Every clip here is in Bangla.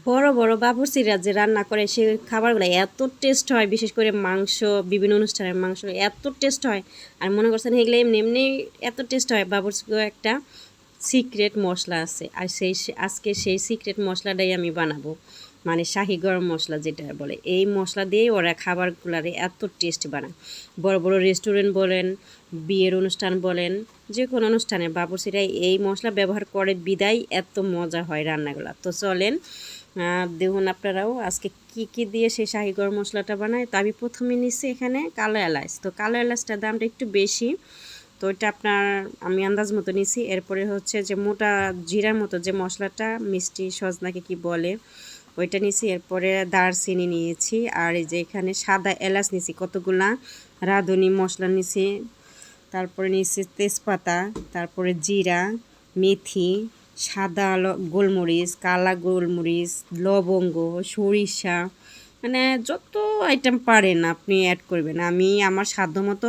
বড় বড় বাবুর্চিরা যে রান্না করে সে খাবারগুলো এত টেস্ট হয়, বিশেষ করে মাংস, বিভিন্ন অনুষ্ঠানের মাংস এত টেস্ট হয়। আর মনে করছেন এগুলো এমনি এমনি এত টেস্ট হয়। বাবুর্চিও একটা সিক্রেট মশলা আছে, আর আজকে সেই সিক্রেট মশলাটাই আমি বানাবো, মানে শাহি গরম মশলা যেটা বলে। এই মশলা দিয়েই ওরা খাবারগুলারে এত টেস্ট বানায়। বড় বড় রেস্টুরেন্ট বলেন, বিয়ের অনুষ্ঠান বলেন, যে কোনো অনুষ্ঠানে বাবুর্চিরাই এই মশলা ব্যবহার করে বিদায় এত মজা হয় রান্নাগুলো। তো চলেন দেখুন আপনারাও আজকে কি কি দিয়ে সেই শাহি গরম মশলাটা বানায়। তো আমি প্রথমে নিচ্ছি এখানে কালো এলাচ। তো কালো এলাচটার দামটা একটু বেশি, তো এটা আপনার আমি আন্দাজ মতো নিছি। এরপরে হচ্ছে যে মোটা জিরার মতো যে মশলাটা, মিষ্টি সজনাকে কি বলে, ওইটা নিছি। এরপরে দারচিনি নিয়েছি, আর এই যে এখানে সাদা এলাচ নিছি কতগুলা, রাঁধুনি মশলা নিছি, তারপরে নিয়েছি তেজপাতা, তারপরে জিরা, মেথি, সাদা গোলমরিচ, কালা গোলমরিচ, লবঙ্গ, সরিষা, মানে যত আইটেম পারেন আপনি অ্যাড করবেন। আমি আমার সাধ্য মতো,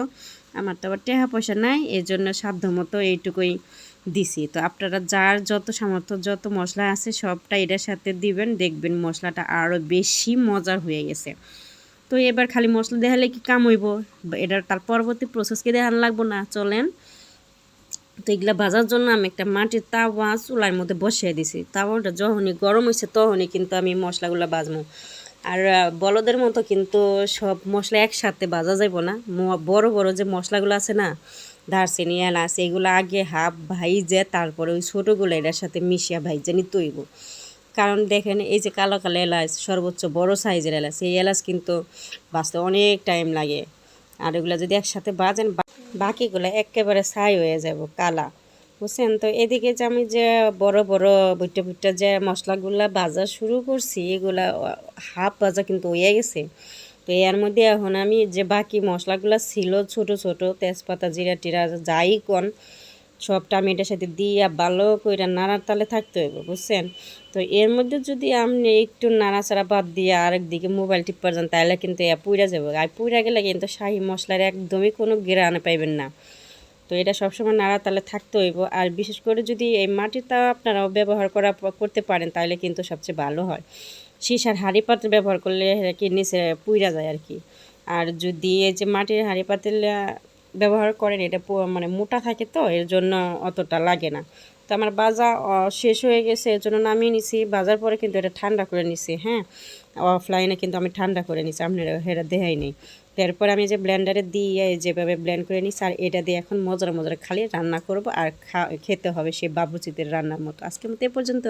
আমার তো আবার টাকা পয়সা নাই, এই জন্য সাধ্য মতো এইটুকুই দিছি। তো আপনারা যার যত সামর্থ্য, যত মশলা আছে সবটা এটার সাথে দিবেন, দেখবেন মশলাটা আরও বেশি মজার হয়ে গেছে। তো এবার খালি মশলা দেখালে কি কাম হইব, এটার তার পরবর্তী প্রসেস কি দেখানো লাগবো না, চলেন। তো এগুলা ভাজার জন্য আমি একটা মাটির তাওয়া চুলার মধ্যে বসিয়ে দিছি। তাওয়াটা যখনই গরম হয়েছে তখনই কিন্তু আমি মশলাগুলো ভাজবো। আর বলদের মতো কিন্তু সব মশলা একসাথে ভাজা যাব না। বড় বড় যে মশলাগুলো আছে না, দারচিনি এলাচ, এগুলো আগে হাফ ভাইজে তারপরে ওই ছোটোগুলো এটার সাথে মিশিয়ে ভাইজে নিতে হইব। কারণ দেখেন এই যে কালো কালো এলাচ, সর্বোচ্চ বড় সাইজের এলাচ, এই এলাচ কিন্তু বাঁচতে অনেক টাইম লাগে। আর এগুলো যদি একসাথে ভাজেন বাকিগুলো একেবারে ছাই হয়ে যাব, কালা, বুঝছেন। তো এদিকে যে আমি যে বড় বড় বুট্টা বুট্টা যে মশলাগুলা ভাজা শুরু করছি, এগুলা হাফ ভাজা কিন্তু হয়ে গেছে। তো এর মধ্যে এখন আমি যে বাকি মশলাগুলো ছিল ছোট ছোট, তেজপাতা, জিরা টিরা যাই কোন, সবটা আমি এটার সাথে দিয়ে ভালো করে নাড়ার তালে থাকতে হইব, বুঝছেন। তো এর মধ্যে যদি আপনি একটু নাড়াচাড়া বাদ দিয়ে আরেক দিকে মোবাইল টিপার যান, তাহলে কিন্তু পুইরা যাবে। আর পুইরা গেলে কিন্তু শাহি মশলার একদমই কোনো ঘ্রাণ পাইবেন না। তো এটা সবসময় নাড়া তালে থাকতে হইব। আর বিশেষ করে যদি এই মাটিটা আপনারাও ব্যবহার করতে পারেন, তাহলে কিন্তু সবচেয়ে ভালো হয়। সীসার হাঁড়ি পাত্র ব্যবহার করলে কি নিচে পুইরা যায় আর কি। আর যদি এই যে মাটির হাঁড়ি পাতিল ব্যবহার করেন, এটা মানে মোটা থাকে, তো এর জন্য অতটা লাগে না। তো আমার বাজা শেষ হয়ে গেছে, এর জন্য নামিয়ে নিছি। বাজার পরে কিন্তু এটা ঠান্ডা করে নিছি, হ্যাঁ, অফলাইনে কিন্তু আমি ঠান্ডা করে নিছি, আপনারা এটা দেখাই নেই। তারপর আমি যে ব্লেন্ডারে দিয়ে যেভাবে ব্লেন্ড করে নিছি, আর এটা দিয়ে এখন মজার মজার খালি রান্না করব, আর খেতে হবে সেই বাবুচিদের রান্নার মতো। আজকের মতো এ পর্যন্ত।